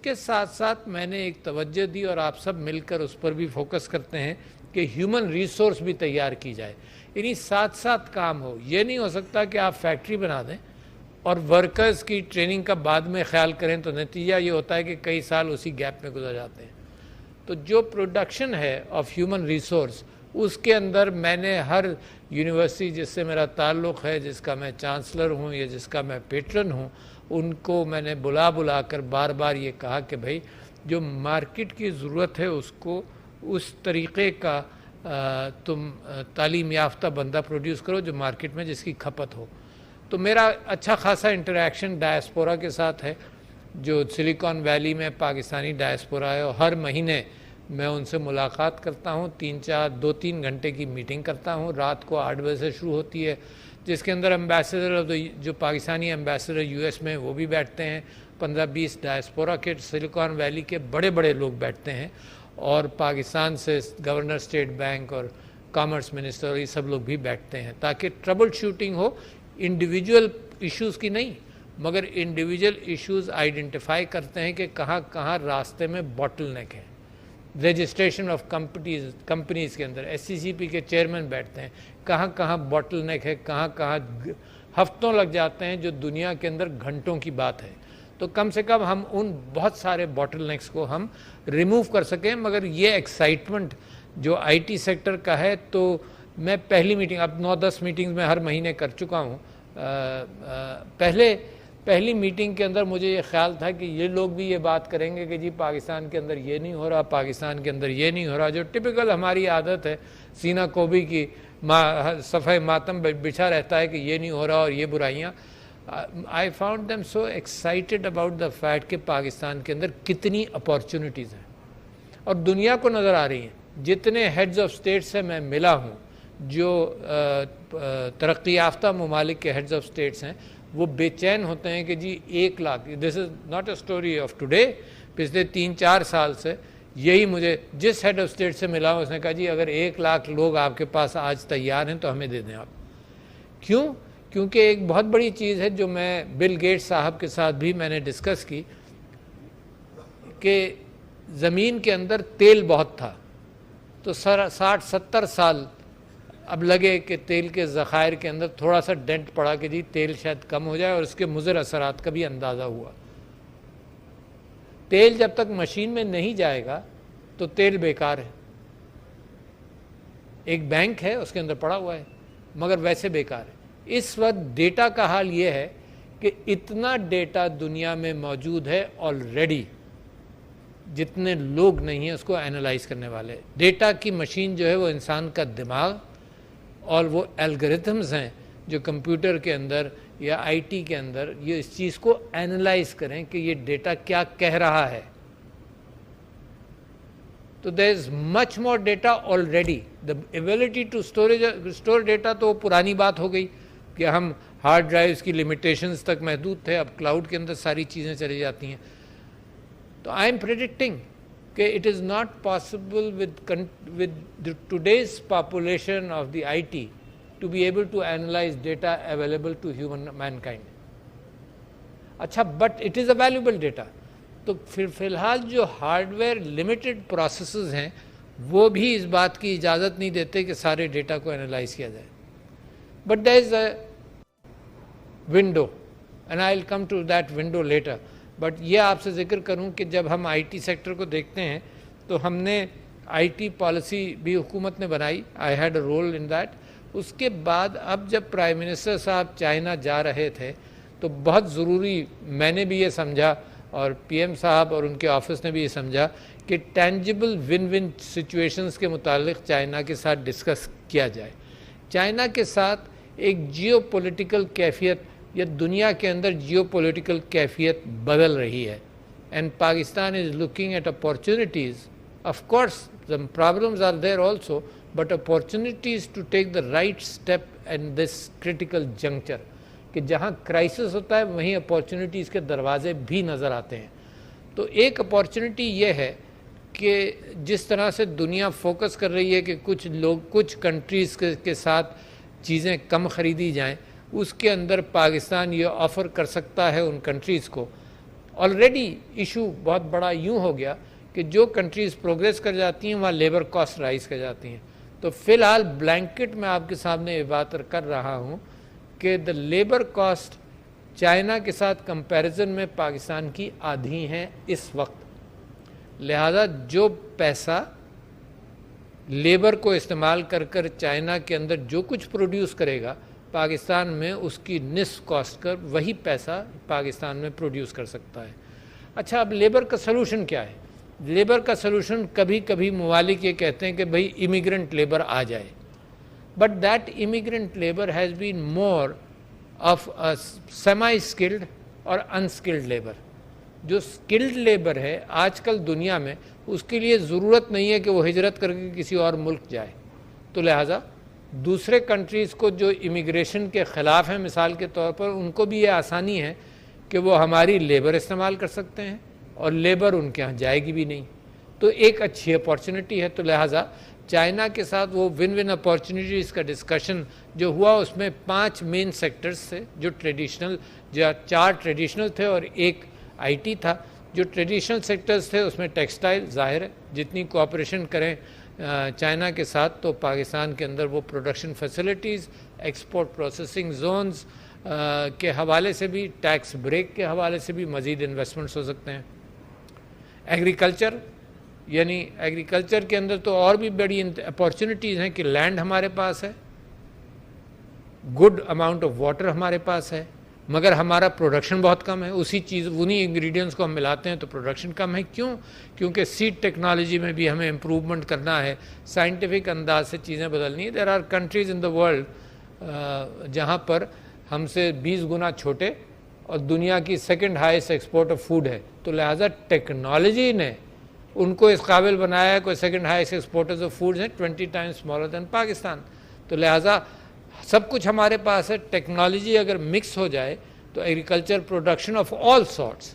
کے ساتھ ساتھ میں نے ایک توجہ دی اور آپ سب مل کر اس پر بھی فوکس کرتے ہیں کہ ہیومن ریسورس بھی تیار کی جائے، یعنی ساتھ ساتھ کام ہو. یہ نہیں ہو سکتا کہ آپ فیکٹری بنا دیں اور ورکرز کی ٹریننگ کا بعد میں خیال کریں تو نتیجہ یہ ہوتا ہے کہ کئی سال اسی گیپ میں گزر جاتے ہیں. تو جو پروڈکشن ہے آف ہیومن ریسورس، اس کے اندر میں نے ہر یونیورسٹی جس سے میرا تعلق ہے، جس کا میں چانسلر ہوں یا جس کا میں پیٹرن ہوں، ان کو میں نے بلا کر بار بار یہ کہا کہ بھائی جو مارکیٹ کی ضرورت ہے اس کو اس طریقے کا تم تعلیم یافتہ بندہ پروڈیوس کرو جو مارکیٹ میں جس کی کھپت ہو. تو میرا اچھا خاصا انٹریکشن ڈائسپورا کے ساتھ ہے، جو سلیکان ویلی میں پاکستانی ڈائسپورا ہے، اور ہر مہینے میں ان سے ملاقات کرتا ہوں، 2-3 گھنٹے کی میٹنگ کرتا ہوں. رات کو 8 بجے سے شروع ہوتی ہے، جس کے اندر ایمبیسڈر جو پاکستانی ایمبیسڈر یو ایس میں وہ بھی بیٹھتے ہیں، 15-20 ڈائسپورا کے سلیکان ویلی کے بڑے بڑے لوگ بیٹھتے ہیں، اور پاکستان سے گورنر اسٹیٹ بینک اور کامرس منسٹر یہ سب لوگ بھی بیٹھتے ہیں، تاکہ ٹربل شوٹنگ ہو انڈیویجول ایشوز کی نہیں، مگر انڈیویجول ایشوز آئیڈینٹیفائی کرتے ہیں کہ کہاں کہاں راستے میں باٹل نیک ہے. رجسٹریشن آف کمپنیز کے اندر ایس سی سی پی کے چیئرمین بیٹھتے ہیں، کہاں کہاں باٹل نیک ہے، کہاں کہاں ہفتوں لگ جاتے ہیں جو دنیا کے اندر گھنٹوں کی بات ہے. تو کم سے کم ہم ان بہت سارے باٹل نیکس کو ہم ریموو کر سکیں. مگر یہ ایکسائٹمنٹ جو آئی ٹی سیکٹر کا ہے، تو میں پہلی میٹنگ اب 9-10 میٹنگز میں ہر مہینے کر چکا ہوں. پہلی میٹنگ کے اندر مجھے یہ خیال تھا کہ یہ لوگ بھی یہ بات کریں گے کہ جی پاکستان کے اندر یہ نہیں ہو رہا، پاکستان کے اندر یہ نہیں ہو رہا، جو ٹپیکل ہماری عادت ہے سینہ کوبی کی، صفحہ ماتم بچھا رہتا ہے کہ یہ نہیں ہو رہا اور یہ برائیاں. I found them so excited about the fact کہ پاکستان کے اندر کتنی اپارچونٹیز ہیں اور دنیا کو نظر آ رہی ہیں. جتنے ہیڈز آف اسٹیٹ سے میں ملا ہوں، جو ترقی یافتہ ممالک کے ہیڈز آف اسٹیٹس ہیں، وہ بے چین ہوتے ہیں کہ جی 1 lakh, this is not a story of today, پچھلے 3-4 سال سے یہی مجھے جس ہیڈ آف اسٹیٹ سے ملا ہوں اس نے کہا جی اگر 1 لاکھ لوگ آپ کے پاس آج تیار ہیں تو ہمیں دے دیں آپ. کیوں؟ کیونکہ ایک بہت بڑی چیز ہے جو میں بل گیٹس صاحب کے ساتھ بھی میں نے ڈسکس کی کہ زمین کے اندر تیل بہت تھا، تو 60-70 سال اب لگے کہ تیل کے ذخائر کے اندر تھوڑا سا ڈینٹ پڑا کہ جی تیل شاید کم ہو جائے، اور اس کے مضر اثرات کا بھی اندازہ ہوا. تیل جب تک مشین میں نہیں جائے گا تو تیل بیکار ہے. ایک بینک ہے اس کے اندر پڑا ہوا ہے مگر ویسے بیکار ہے. اس وقت ڈیٹا کا حال یہ ہے کہ اتنا ڈیٹا دنیا میں موجود ہے آلریڈی، جتنے لوگ نہیں ہیں اس کو اینالائز کرنے والے. ڈیٹا کی مشین جو ہے وہ انسان کا دماغ، اور وہ الگوریتھمز ہیں جو کمپیوٹر کے اندر یا آئی ٹی کے اندر یہ اس چیز کو اینالائز کریں کہ یہ ڈیٹا کیا کہہ رہا ہے. تو there is much more data already. The ability to store data تو پرانی بات ہو گئی کہ ہم ہارڈ ڈرائیوز کی لمیٹیشنز تک محدود تھے، اب کلاؤڈ کے اندر ساری چیزیں چلی جاتی ہیں. تو آئی ایم پریڈکٹنگ کہ it is not possible with today's population of the IT to be able to analyze data available to human mankind. اچھا but it is a valuable data. تو پھر فی الحال جو ہارڈ ویئر لمیٹڈ پروسیسز ہیں وہ بھی اس بات کی اجازت نہیں دیتے کہ سارے ڈیٹا کو انالائز کیا جائے. But there is a window and I will come to that window later. But یہ آپ سے ذکر کروں کہ جب ہم آئی ٹی سیکٹر کو دیکھتے ہیں تو ہم نے آئی ٹی پالیسی بھی حکومت نے بنائی، I had a role in that. اس کے بعد اب جب پرائم منسٹر صاحب چائنا جا رہے تھے تو بہت ضروری، میں نے بھی یہ سمجھا اور پی ایم صاحب اور ان کے آفس نے بھی یہ سمجھا کہ ٹینجبل ون ون سچویشنز کے متعلق چائنا کے ساتھ ڈسکس کیا جائے. چائنا کے ساتھ ایک جیو پولیٹیکل کیفیت یا دنیا کے اندر جیو پولیٹیکل کیفیت بدل رہی ہے، and Pakistan is looking at opportunities. Of course the problems are there also, but opportunities to take the right step in this critical juncture. کہ جہاں کرائسس ہوتا ہے وہیں اپارچونیٹیز کے دروازے بھی نظر آتے ہیں. تو ایک اپارچونیٹی یہ ہے کہ جس طرح سے دنیا فوکس کر رہی ہے کہ کچھ کنٹریز کے ساتھ چیزیں کم خریدی جائیں، اس کے اندر پاکستان یہ آفر کر سکتا ہے ان کنٹریز کو. آلریڈی ایشو بہت بڑا یوں ہو گیا کہ جو کنٹریز پروگریس کر جاتی ہیں وہاں لیبر کاسٹ رائز کر جاتی ہیں. تو فی الحال بلینکٹ میں آپ کے سامنے یہ بات کر رہا ہوں کہ دا لیبر کاسٹ چائنا کے ساتھ کمپیریزن میں پاکستان کی آدھی ہیں اس وقت. لہذا جو پیسہ لیبر کو استعمال کر کر چائنا کے اندر جو کچھ پروڈیوس کرے گا پاکستان میں اس کی نصف کاسٹ کر وہی پیسہ پاکستان میں پروڈیوس کر سکتا ہے. اچھا اب لیبر کا سلوشن کیا ہے؟ لیبر کا سلوشن کبھی کبھی ممالک یہ کہتے ہیں کہ بھئی امیگرنٹ لیبر آ جائے, but that immigrant labour has been more of semi skilled اور انسکلڈ لیبر. جو اسکلڈ لیبر ہے آج کل دنیا میں اس کے لیے ضرورت نہیں ہے کہ وہ ہجرت کر کے کسی اور ملک جائے. تو لہٰذا دوسرے کنٹریز کو جو امیگریشن کے خلاف ہیں مثال کے طور پر ان کو بھی یہ آسانی ہے کہ وہ ہماری لیبر استعمال کر سکتے ہیں اور لیبر ان کے ہاں جائے گی بھی نہیں. تو ایک اچھی اپارچونٹی ہے. تو لہٰذا چائنا کے ساتھ وہ ون ون اپارچونٹیز کا ڈسکشن جو ہوا اس میں 5 مین سیکٹرز تھے جو ٹریڈیشنل, جو 4 ٹریڈیشنل تھے اور ایک آئی ٹی تھا. جو ٹریڈیشنل سیکٹرز تھے اس میں ٹیکسٹائل ظاہر ہے, جتنی کوآپریشن کریں چائنا کے ساتھ تو پاکستان کے اندر وہ production facilities, export processing zones کے حوالے سے بھی, ٹیکس بریک کے حوالے سے بھی مزید انویسٹمنٹس ہو سکتے ہیں. ایگریکلچر, یعنی ایگریکلچر کے اندر تو اور بھی بڑی اپارچونیٹیز ہیں کہ لینڈ ہمارے پاس ہے, گڈ اماؤنٹ آف واٹر ہمارے پاس ہے, مگر ہمارا پروڈکشن بہت کم ہے. اسی چیز انہی انگریڈینٹس کو ہم ملاتے ہیں تو پروڈکشن کم ہے. کیوں؟ کیونکہ سیڈ ٹیکنالوجی میں بھی ہمیں امپروومنٹ کرنا ہے, سائنٹیفک انداز سے چیزیں بدلنی ہے. There are countries in the world جہاں پر ہم سے 20 گنا چھوٹے اور دنیا کی second highest export of food ہے. تو لہٰذا ٹیکنالوجی نے ان کو اس قابل بنایا ہے, کوئی second highest exporters of foods ہیں 20 ٹائمز اسمالر دین پاکستان. تو لہٰذا سب کچھ ہمارے پاس ہے. ٹیکنالوجی اگر مکس ہو جائے تو agriculture production of all sorts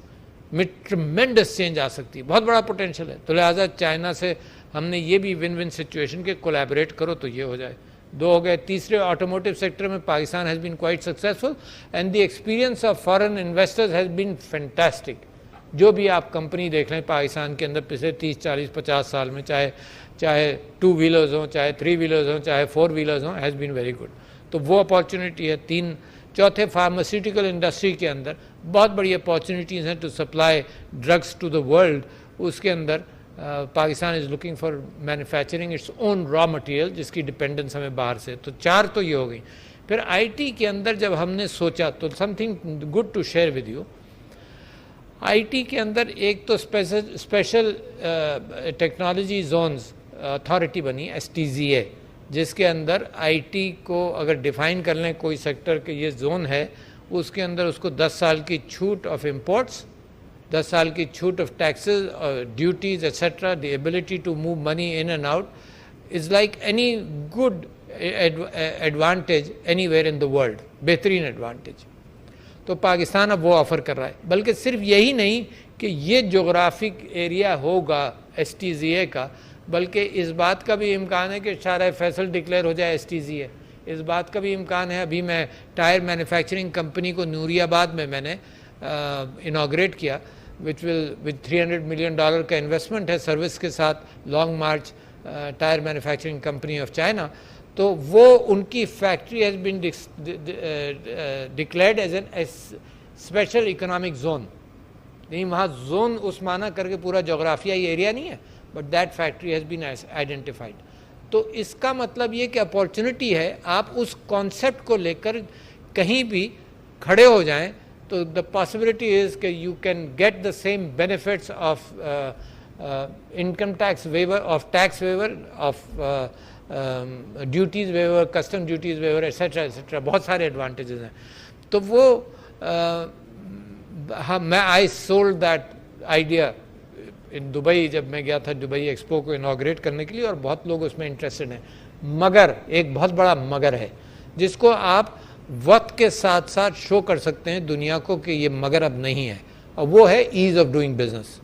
میں ٹرمینڈس چینج آ سکتی ہے, بہت بڑا پوٹینشیل ہے. تو لہٰذا چائنا سے ہم نے یہ بھی ون ون سچویشن کے کولیبریٹ کرو تو یہ ہو جائے. 2 ہو گئے. تیسرے آٹوموٹیو سیکٹر میں Pakistan has been quite successful and the experience of foreign investors has been fantastic. جو بھی آپ کمپنی دیکھ لیں پاکستان کے اندر پچھلے 30 40 50 سال میں, چاہے 2 ویلرز ہوں, چاہے 3 ویلرز ہوں, چاہے 4 ویلرز ہوں, ہیز بین ویری گڈ. تو وہ اپارچونیٹی ہے. چوتھے فارماسیوٹیکل انڈسٹری کے اندر بہت بڑی اپارچونیٹیز ہیں to supply drugs to the world. اس کے اندر Pakistan is looking for manufacturing its own raw material جس کی ڈپینڈنس ہمیں باہر سے. تو 4 تو یہ ہو گئی. پھر آئی ٹی کے اندر جب ہم نے سوچا تو something good to share with you. I T کے اندر ایک تو اسپیشل ٹیکنالوجی زونز اتھارٹی بنی STZA, جس کے اندر آئی ٹی کو اگر ڈیفائن کر لیں کوئی سیکٹر کہ یہ زون ہے, اس کے اندر اس کو 10 سال کی چھوٹ آف امپورٹس, 10 سال کی چھوٹ آف ٹیکسز اور duties etcetera, the ability to move money in and out is like any good advantage anywhere in the world, بہترین ایڈوانٹیج. تو پاکستان اب وہ آفر کر رہا ہے. بلکہ صرف یہی نہیں کہ یہ جغرافک ایریا ہوگا STZA کا, بلکہ اس بات کا بھی امکان ہے کہ شارع فیصل ڈکلیئر ہو جائے STZA. اس بات کا بھی امکان ہے. ابھی میں ٹائر مینوفیکچرنگ کمپنی کو نوری آباد میں نے انوگریٹ کیا وچ $300 ملین کا انویسٹمنٹ ہے سروس کے ساتھ, Long March tyre manufacturing company of China. تو وہ ان کی factory has been declared as an special economic zone. نہیں وہاں زون اس معنی کر کے پورا جغرافیائی ایریا نہیں ہے, but that factory has been identified. تو اس کا مطلب یہ کہ اپارچونٹی ہے, آپ اس کانسیپٹ کو لے کر کہیں بھی کھڑے ہو جائیں تو دا پاسبلٹی از کہ you can get the same benefits of income tax waiver, of tax waiver, of duties waiver, custom duties waiver et cetera et cetera, بہت سارے ایڈوانٹیجز ہیں. تو وہ میں I sold that idea in Dubai جب میں گیا تھا دبئی ایکسپو کو انوگریٹ کرنے کے لیے, اور بہت لوگ اس میں انٹرسٹڈ ہیں. مگر ایک بہت بڑا مگر ہے جس کو آپ وقت کے ساتھ ساتھ شو کر سکتے ہیں دنیا کو کہ یہ مگر اب نہیں ہے, اور وہ ہے ایز آف ڈوئنگ بزنس.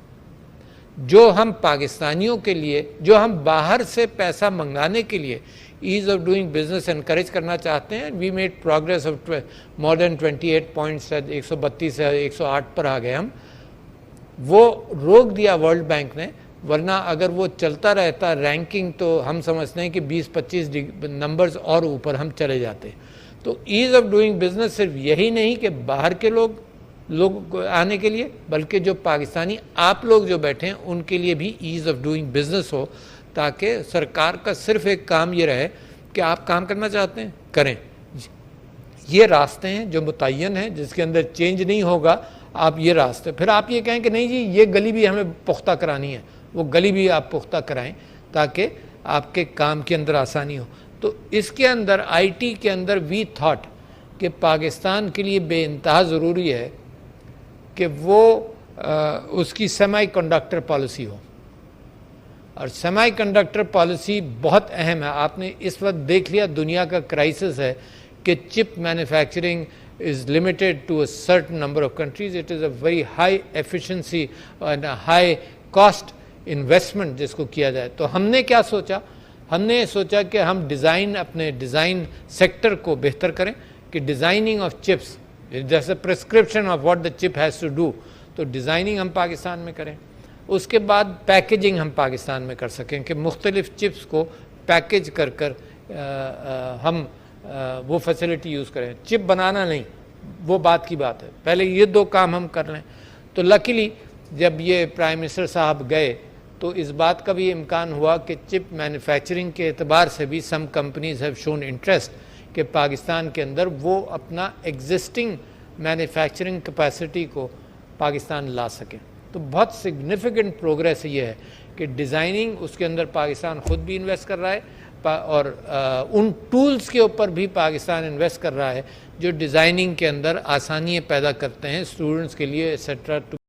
جو ہم پاکستانیوں کے لیے, جو ہم باہر سے پیسہ منگانے کے لیے ease of doing business encourage کرنا چاہتے ہیں, we made progress of more than 28 points, 132 سے 108 پر آ گئے ہم. وہ روک دیا ورلڈ بینک نے، ورنہ اگر وہ چلتا رہتا رینکنگ تو ہم سمجھتے ہیں کہ 20-25 نمبرز اور اوپر ہم چلے جاتے۔ تو ایز آف ڈوئنگ بزنس صرف یہی نہیں کہ باہر کے لوگ آنے کے لیے، بلکہ جو پاکستانی آپ لوگ جو بیٹھے ہیں ان کے لیے بھی ایز آف ڈوئنگ بزنس ہو، تاکہ سرکار کا صرف ایک کام یہ رہے کہ آپ کام کرنا چاہتے ہیں کریں۔ یہ راستے ہیں جو متعین ہیں، جس کے اندر چینج نہیں ہوگا، آپ یہ راستے، پھر آپ یہ کہیں کہ نہیں جی یہ گلی بھی ہمیں پختہ کرانی ہے، وہ گلی بھی آپ پختہ کرائیں تاکہ آپ کے کام کے اندر آسانی ہو۔ تو اس کے اندر آئی ٹی کے اندر وی تھاٹ کہ پاکستان کے لیے بے انتہا ضروری ہے کہ وہ اس کی سیمی کنڈکٹر پالیسی ہو، اور سیمی کنڈکٹر پالیسی بہت اہم ہے۔ آپ نے اس وقت دیکھ لیا دنیا کا کرائسس ہے کہ چپ manufacturing is limited to a certain number of countries. It is a very high efficiency and a high cost investment جس کو کیا جائے۔ تو ہم نے کیا سوچا؟ ہم نے سوچا کہ ہم اپنے ڈیزائن سیکٹر کو بہتر کریں، کہ ڈیزائننگ آف چپس جیسے پرسکرپشن آف واٹ دا چپ ہیز ٹو ڈو، تو ڈیزائننگ ہم پاکستان میں کریں۔ اس کے بعد پیکیجنگ ہم پاکستان میں کر سکیں کہ مختلف چپس کو پیکیج کر ہم وہ فیسلٹی یوز کریں، چپ بنانا نہیں، وہ بات کی بات ہے، پہلے یہ دو کام ہم کر لیں۔ تو لکیلی جب یہ پرائم منسٹر صاحب گئے تو اس بات کا بھی امکان ہوا کہ چپ مینوفیکچرنگ کے اعتبار سے بھی some companies have shown interest کہ پاکستان کے اندر وہ اپنا ایگزسٹنگ مینوفیکچرنگ کیپیسٹی کو پاکستان لا سکیں۔ تو بہت سگنیفیکنٹ پروگریس یہ ہے کہ ڈیزائننگ اس کے اندر پاکستان خود بھی انویسٹ کر رہا ہے، اور ان ٹولز کے اوپر بھی پاکستان انویسٹ کر رہا ہے جو ڈیزائننگ کے اندر آسانیاں پیدا کرتے ہیں اسٹوڈنٹس کے لیے ایٹسیٹرا۔